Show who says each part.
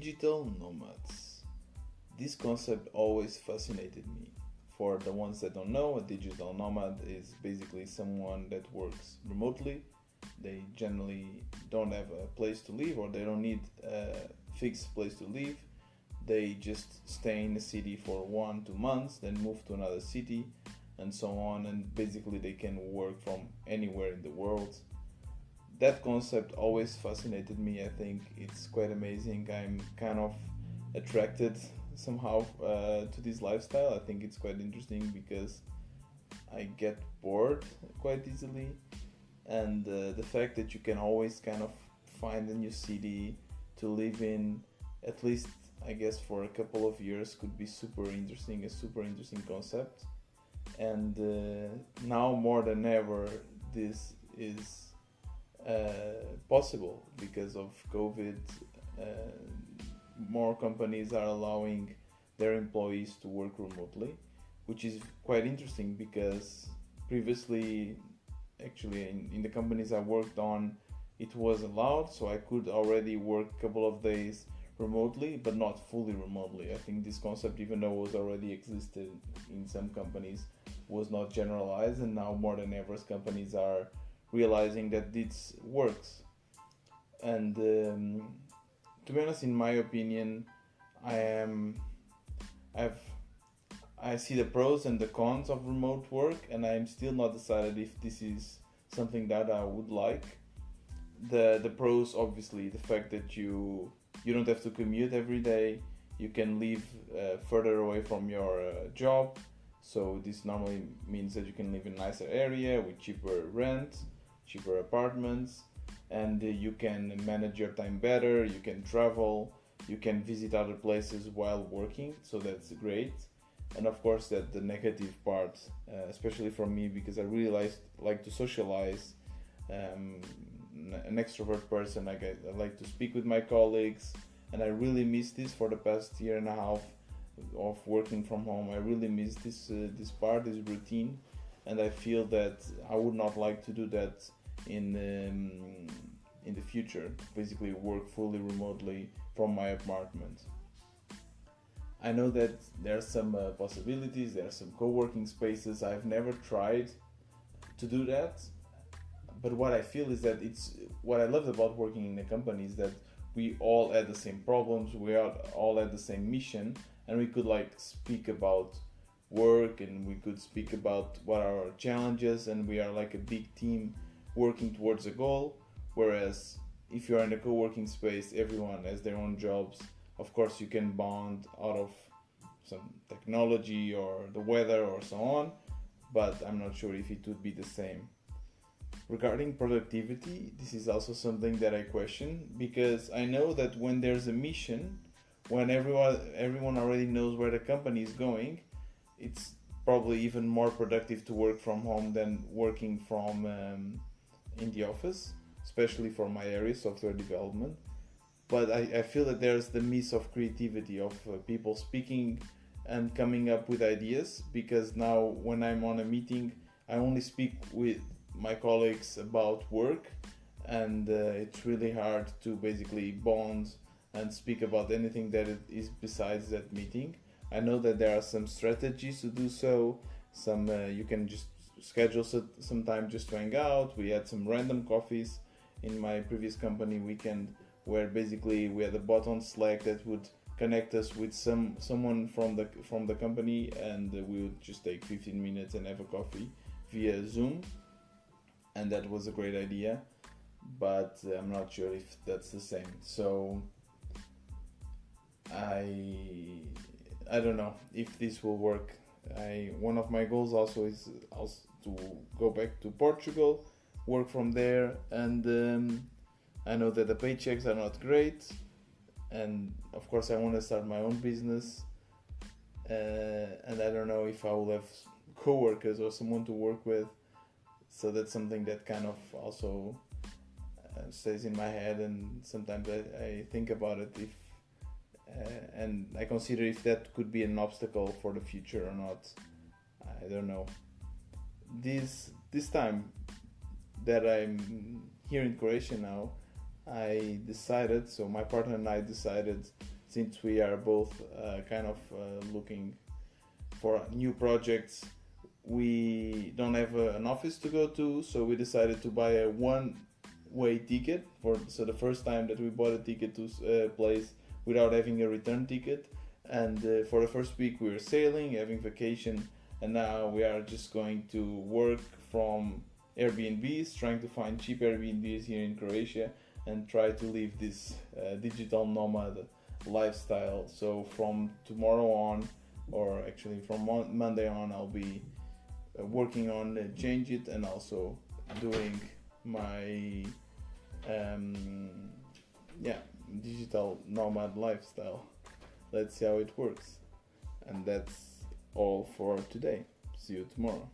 Speaker 1: Digital nomads. This concept always fascinated me. For the ones that don't know, a digital nomad is basically someone that works remotely. They generally don't have a place to live, or they don't need a fixed place to live. They just stay in a city for 1 2 months, then move to another city, and so on. And basically, they can work from anywhere in the world. That concept always fascinated me. I think it's quite amazing. I'm kind of attracted somehow to this lifestyle. I think it's quite interesting because I get bored quite easily, and the fact that you can always kind of find a new city to live in, at least I guess for a couple of years, could be super interesting. A super interesting concept, and now more than ever, this is possible because of COVID. Uh, more companies are allowing their employees to work remotely, which is quite interesting because previously, actually, in the companies I worked on, it was allowed, so I could already work a couple of days remotely, but not fully remotely. I think this concept, even though it was already existed in some companies, was not generalized, and now more than ever, companies are realizing that this works. And to be honest, in my opinion, I am, I've, I see the pros and the cons of remote work, and I'm still not decided if this is something that I would like. The pros, obviously, the fact that you don't have to commute every day. You can live further away from your job, so this normally means that you can live in a nicer area with cheaper rent, cheaper apartments, and you can manage your time better. You can travel, you can visit other places while working, so that's great. And of course, that the negative part, especially for me, because I really like to socialize. um, an extrovert person. I like to speak with my colleagues, and I really miss this for the past year and a half of working from home. I really miss this part, this routine, and I feel that I would not like to do that in the future. Basically, work fully remotely from my apartment. I know that there are some possibilities. There are some co-working spaces. I've never tried to do that, but what I feel is that it's what I love about working in a company is that we all had the same problems, we all had the same mission, and we could like speak about work, and we could speak about what are our challenges, and we are like a big team working towards a goal. Whereas if you are in a co-working space, everyone has their own jobs. Of course, you can bond out of some technology or the weather or so on, but I'm not sure if it would be the same. Regarding productivity, this is also something that I question, because I know that when there's a mission, when everyone already knows where the company is going, it's probably even more productive to work from home than working from in the office, especially for my area, software development. But I feel that there's the miss of creativity of people speaking and coming up with ideas, because now when I'm on a meeting, I only speak with my colleagues about work, and it's really hard to basically bond and speak about anything that is besides that meeting. I know that there are some strategies to do so. Some you can just schedule some time just to hang out. We had some random coffees in my previous company weekend, where basically we had a bot on Slack that would connect us with someone from the company, and we would just take 15 minutes and have a coffee via Zoom, and that was a great idea. But I'm not sure if that's the same. So I don't know if this will work. One of my goals also is also to go back to Portugal, work from there, and I know that the paychecks are not great, and of course I want to start my own business, and I don't know if I will have co-workers or someone to work with. So that's something that kind of also stays in my head, and sometimes I think about it, if and I consider if that could be an obstacle for the future or not. I don't know. This time that I'm here in Croatia now, I decided, so my partner and I decided since we are both kind of looking for new projects. We don't have an office to go to, so we decided to buy a one-way ticket. So the first time that we bought a ticket to a place without having a return ticket. And for the first week we were sailing, having vacation, and now we are just going to work from Airbnbs, trying to find cheap Airbnbs here in Croatia and try to live this digital nomad lifestyle. So from tomorrow on, or actually from Monday on, I'll be working on change it and also doing my digital nomad lifestyle. Let's see how it works. And that's all for today. See you tomorrow.